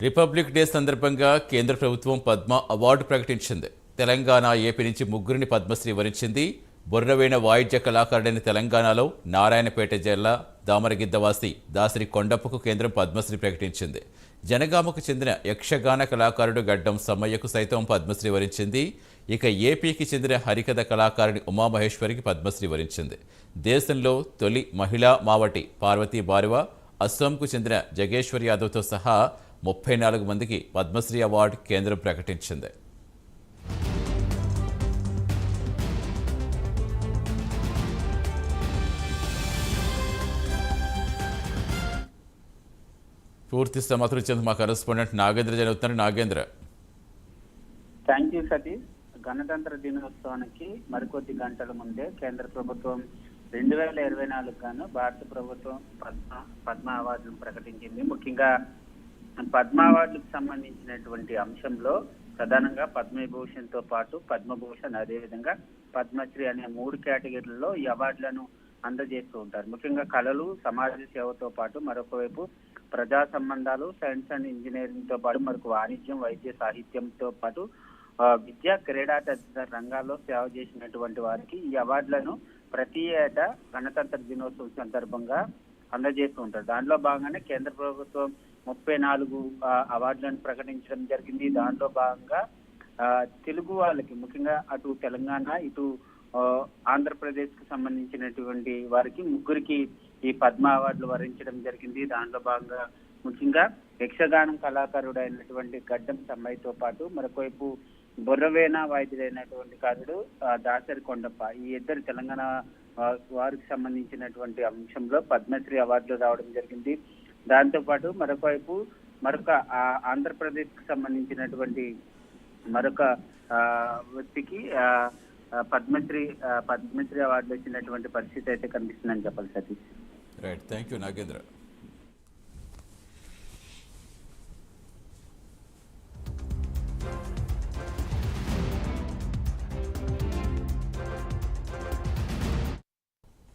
Republic day సందర్భంగా కేంద్ర ప్రభుత్వం పద్మ అవార్డు ప్రకటించింది. తెలంగాణ, ఏపీ నుంచి ముగ్గురిని పద్మశ్రీ వరించింది. బొర్రవీణ వాయిద్య కళాకారుడైన తెలంగాణలో నారాయణపేట జిల్లా దామరగిద్దవాసి దాసరి కొండప్పకు కేంద్రం పద్మశ్రీ ప్రకటించింది. జనగామకు చెందిన యక్షగాన కళాకారుడు గడ్డం సమ్మయ్యకు సైతం పద్మశ్రీ వరించింది. ఇక ఏపీకి చెందిన హరికథ కళాకారుని ఉమామహేశ్వరికి పద్మశ్రీ వరించింది. దేశంలో తొలి మహిళా మావటి పార్వతీ బారువ, అస్సాంకు చెందిన జగేశ్వర్ యాదవ్తో సహా 34 మందికి పద్మశ్రీ అవార్డు కేంద్రం ప్రకటించింది. పూర్తి సమాచారం ఇచ్చేందుకు మా కరెస్పాండెంట్ నాగేంద్ర జరుగుతున్నారు. Nagendra, thank you Satish. గణతంత్ర దినోత్సవానికి మరికొద్ది గంటల ముందే కేంద్ర ప్రభుత్వం 2024 గాను భారత ప్రభుత్వం పద్మ అవార్డును ప్రకటించింది. ముఖ్యంగా పద్మ అవార్డులకు సంబంధించినటువంటి అంశంలో ప్రధానంగా పద్మవిభూషణ్ తో పాటు పద్మభూషణ్, అదేవిధంగా పద్మశ్రీ అనే 3 కేటగిరీలలో ఈ అవార్డులను అందజేస్తూ ఉంటారు. ముఖ్యంగా కళలు, సమాజ సేవతో పాటు మరొక వైపు ప్రజా సంబంధాలు, సైన్స్ అండ్ ఇంజనీరింగ్ తో పాటు మరొక వాణిజ్యం, వైద్య, సాహిత్యంతో పాటు విద్య, క్రీడా తదితర రంగాల్లో సేవ చేసినటువంటి వారికి ఈ అవార్డులను ప్రతి ఏటా గణతంత్ర దినోత్సవం సందర్భంగా అందజేస్తూ ఉంటారు. దాంట్లో భాగంగానే కేంద్ర ప్రభుత్వం 34 అవార్డులను ప్రకటించడం జరిగింది. దాంట్లో భాగంగా తెలుగు వాళ్ళకి, ముఖ్యంగా అటు తెలంగాణ, ఇటు ఆంధ్రప్రదేశ్ కు సంబంధించినటువంటి వారికి ముగ్గురికి ఈ పద్మ అవార్డులు వరించడం జరిగింది. దాంట్లో భాగంగా ముఖ్యంగా యక్షగానం కళాకారుడు అయినటువంటి గడ్డం సమ్మయ్యతో పాటు మరొకవైపు బొర్రవేణ వాయిద్యుడైనటువంటి కారుడు దాసరి కొండప్ప, ఈ ఇద్దరు తెలంగాణ వారికి సంబంధించినటువంటి అంశంలో పద్మశ్రీ అవార్డులు రావడం జరిగింది. దాంతో పాటు మరొక ఆంధ్రప్రదేశ్ కు సంబంధించినటువంటి మరొక వ్యక్తికి పద్మశ్రీ అవార్డులు వచ్చినటువంటి పరిస్థితి అయితే కనిపిస్తుందని చెప్పాలి Satish. Right, thank you Nagendra.